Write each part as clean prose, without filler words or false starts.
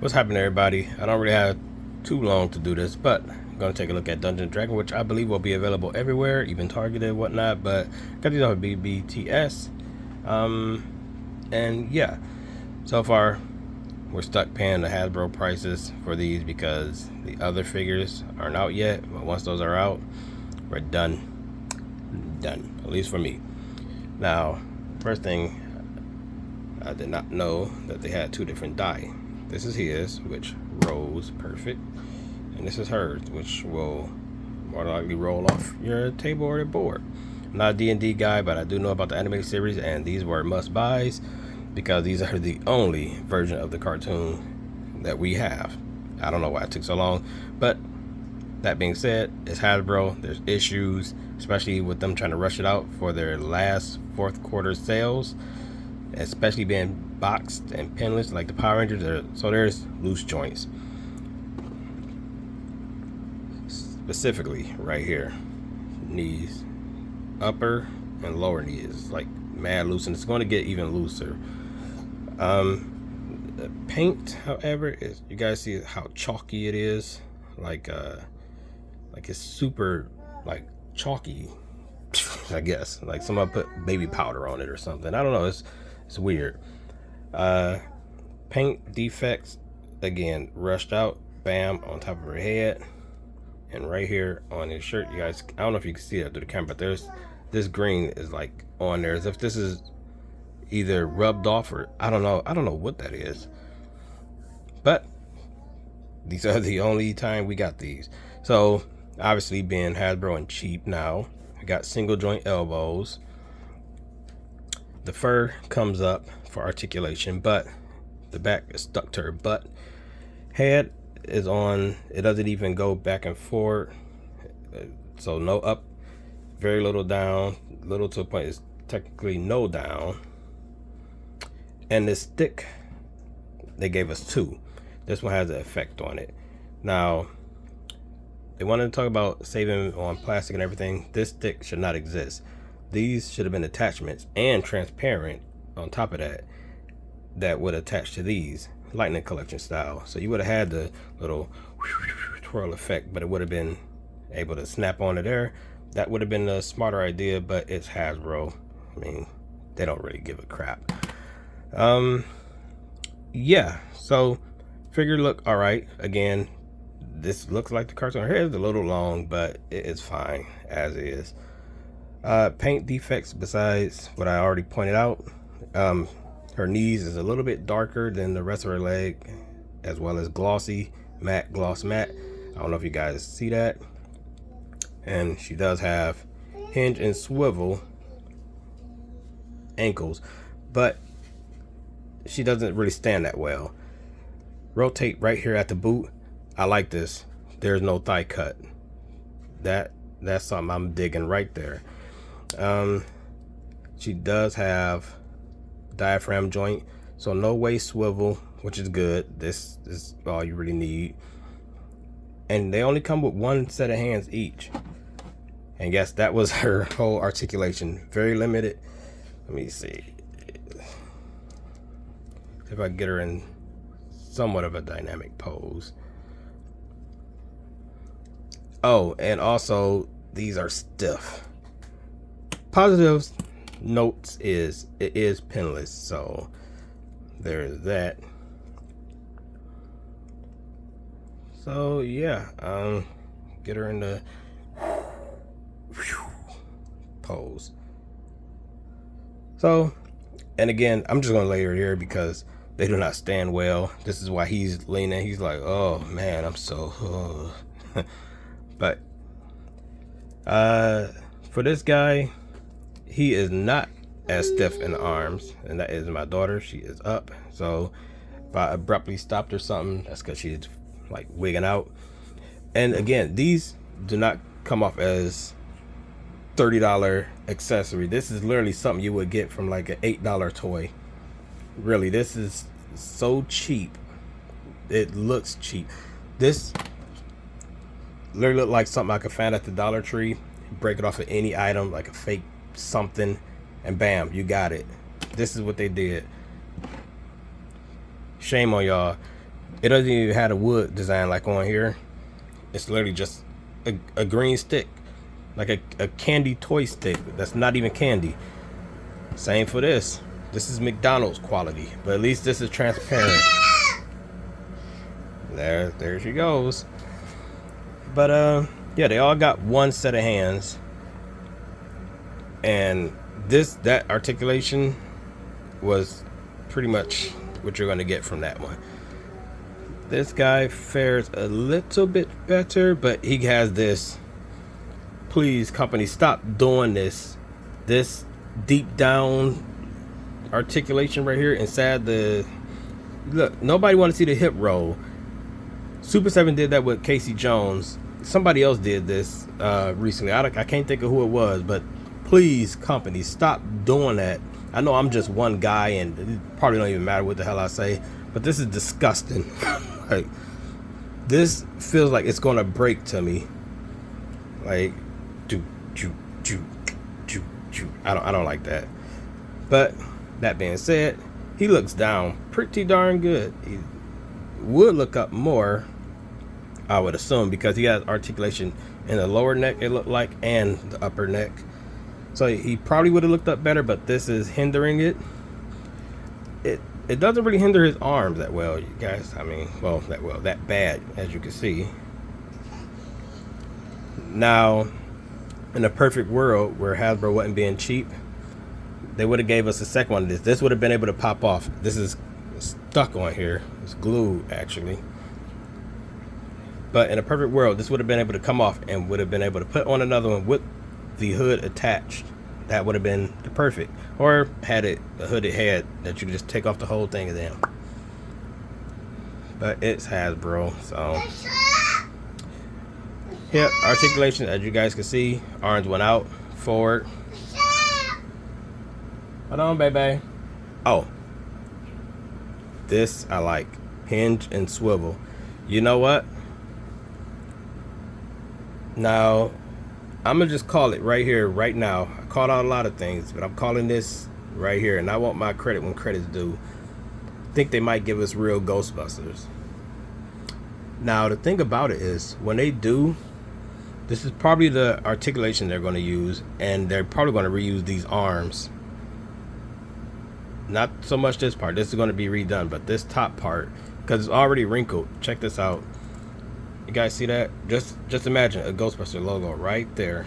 What's happening, everybody? I don't really have too long to do this, but I'm going to take a look at Dungeons and Dragons, which I believe will be available everywhere, even targeted and whatnot, but got these off of BBTS. And yeah, so far we're stuck paying the Hasbro prices for these because the other figures aren't out yet, but once those are out, we're done, at least for me. Now, first thing, I did not know that they had two different die. This is his, which rolls perfect, and this is hers, which will more likely roll off your table or your board. I'm not a D&D guy, but I do know about the animated series, and these were must-buys because these are the only version of the cartoon that we have. I don't know why it took so long, but that being said, it's Hasbro. There's issues, especially with them trying to rush it out for their last fourth quarter sales, especially being boxed and pinless like the Power Rangers. So there's loose joints, specifically right here, knees, upper and lower knees, like mad loose, and it's going to get even looser. The paint, however, is, you guys see how chalky it is, like it's super like chalky, I guess, like someone put baby powder on it or something. I don't know, it's weird. Paint defects, again, rushed out, bam, on top of her head, and right here on his shirt. You guys, I don't know if you can see that through the camera, but there's this green is like on there as if this is either rubbed off or I don't know what that is. But these are the only time we got these. So obviously, being Hasbro and cheap now, we got single joint elbows. The fur comes up for articulation, but the back is stuck to her butt. Head is on, it doesn't even go back and forward, so no up, very little down, little to a point is technically no down. And this stick, they gave us two. This one has an effect on it. Now, they wanted to talk about saving on plastic and everything. This stick should not exist. These should have been attachments and transparent on top of that, that would attach to these lightning collection style. So you would have had the little twirl effect, but it would have been able to snap onto there. That would have been a smarter idea, but it's Hasbro. I mean, they don't really give a crap. Yeah, so figure look all right. Again, this looks like the cartoon. Her hair is a little long, but it is fine as is. Paint defects, besides what I already pointed out, her knees is a little bit darker than the rest of her leg, as well as glossy matte, gloss matte. I don't know if you guys see that. And she does have hinge and swivel ankles, but she doesn't really stand that well. Rotate right here at the boot. I like this. There's no thigh cut. That's something I'm digging right there. She does have diaphragm joint, so no waist swivel, which is good. This is all you really need. And they only come with one set of hands each. And yes, that was her whole articulation. Very limited. Let me see if I get her in somewhat of a dynamic pose. Oh, and also these are stiff. Positive notes is it is pinless, so there's that. So yeah, get her in the pose. So, and again, I'm just gonna lay her here because they do not stand well. This is why he's leaning. He's like, oh man, I'm so but for this guy, he is not as stiff in the arms, and that is my daughter. She is up, so if I abruptly stopped or something, that's because she's like wigging out. And again, these do not come off as $30 accessory. This is literally something you would get from like an $8 toy. Really, this is so cheap. It looks cheap. This literally looked like something I could find at the Dollar Tree. Break it off of any item, like a fake something, and bam, you got it. This is what they did. Shame on y'all. It doesn't even have a wood design like on here. It's literally just a green stick, like a candy toy stick that's not even candy. Same for this. This is McDonald's quality, but at least this is transparent. There she goes. But yeah, they all got one set of hands, and that articulation was pretty much what you're going to get from that one. This guy fares a little bit better, but he has this, please company, stop doing this deep down articulation right here inside the, look, nobody want to see the hip roll. Super 7 did that with Casey Jones. Somebody else did this recently. I can't think of who it was, but please company, stop doing that. I know I'm just one guy and it probably don't even matter what the hell I say, but this is disgusting. Like, this feels like it's gonna break to me. Like, I don't like that. But that being said, he looks down pretty darn good. He would look up more, I would assume, because he has articulation in the lower neck, it looked like, and the upper neck. So he probably would have looked up better, but this is hindering it. It doesn't really hinder his arms that well, you guys. I mean, well, that bad, as you can see. Now, in a perfect world where Hasbro wasn't being cheap, they would have gave us a second one of this. This would have been able to pop off. This is stuck on here. It's glued, actually. But in a perfect world, this would have been able to come off and would have been able to put on another one with the hood attached. That would have been the perfect. Or had it a hooded head that you could just take off the whole thing and then. But it's Hasbro, so. Yeah, articulation, as you guys can see, arms went out, forward. Hold on, baby. Oh, this I like. Hinge and swivel. You know what? Now, I'm gonna just call it right here, right now. I called out a lot of things, but I'm calling this right here, and I want my credit when credit's due. I think they might give us real Ghostbusters. Now, the thing about it is, when they do, this is probably the articulation they're going to use, and they're probably going to reuse these arms. Not so much this part. This is going to be redone, but this top part, because it's already wrinkled. Check this out. You guys see that? Just imagine a Ghostbuster logo right there.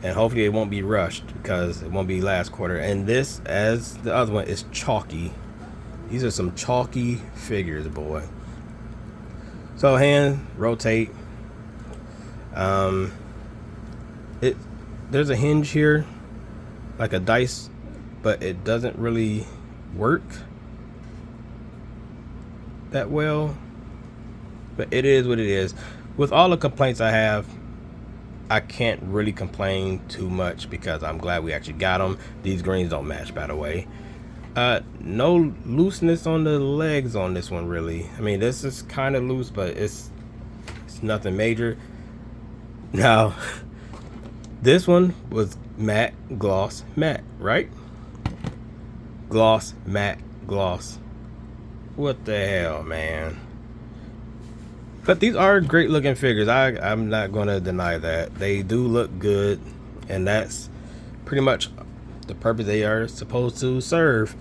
And hopefully it won't be rushed, because it won't be last quarter. And this, as the other one, is chalky. These are some chalky figures, boy. So hand, rotate. There's a hinge here, like a dice, but it doesn't really work that well. But it is what it is. With all the complaints I have, I can't really complain too much because I'm glad we actually got them. These greens don't match, by the way. No looseness on the legs on this one, really. I mean, this is kind of loose, but it's nothing major. Now, this one was matte, gloss, matte, right? Gloss, matte, gloss. What the hell, man? But these are great looking figures. I'm not going to deny that. They do look good, and that's pretty much the purpose they are supposed to serve.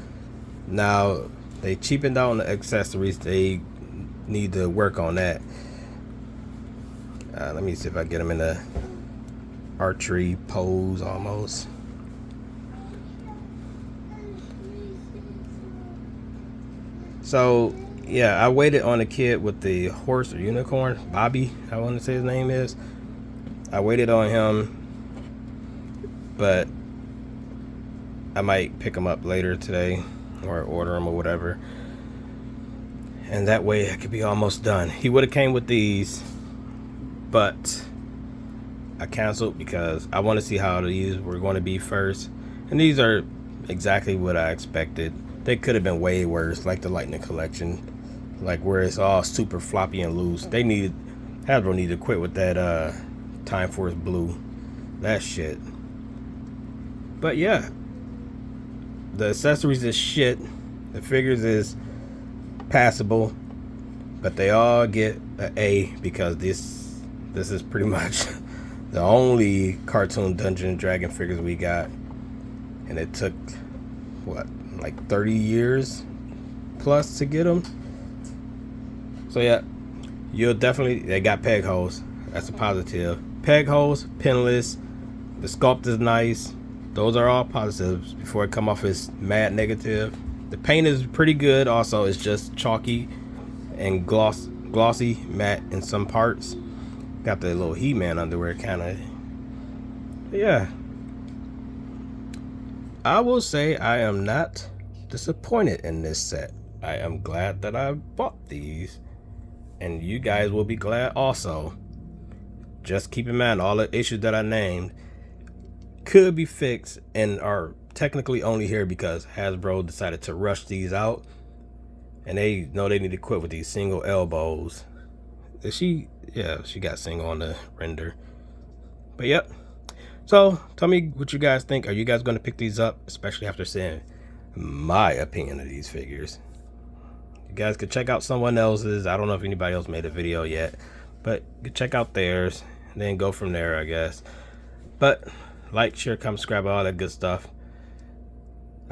Now, they cheapened out on the accessories. They need to work on that. Let me see if I get them in the archery pose almost. So yeah, I waited on a kid with the horse or unicorn, Bobby, I want to say his name is. I waited on him, but I might pick him up later today or order him or whatever, and that way I could be almost done. He would have came with these, but I canceled because I want to see how these were going to be first, and these are exactly what I expected. They could have been way worse, like the Lightning Collection, like where it's all super floppy and loose. Hasbro needed to quit with that Time Force Blue, that shit. But yeah, the accessories is shit. The figures is passable, but they all get an A because this is pretty much the only cartoon Dungeons and Dragons figures we got, and it took what, like 30 years plus to get them. So yeah, you'll definitely, they got peg holes. That's a positive. Peg holes, pinless. The sculpt is nice. Those are all positives before it come off as mad negative. The paint is pretty good. Also, it's just chalky and glossy matte in some parts. Got the little He-Man underwear kind of. Yeah, I will say I am not disappointed in this set. I am glad that I bought these, and you guys will be glad also. Just keep in mind all the issues that I named could be fixed and are technically only here because Hasbro decided to rush these out, and they know they need to quit with these single elbows. She got single on the render. But yep. So tell me what you guys think. Are you guys going to pick these up, especially after seeing my opinion of these figures? You guys could check out someone else's. I don't know if anybody else made a video yet, but you could check out theirs and then go from there, I guess. But like, share, comment, subscribe, all that good stuff.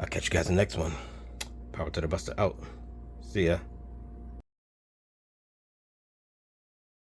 I'll catch you guys in the next one. Power to the Buster out. See ya.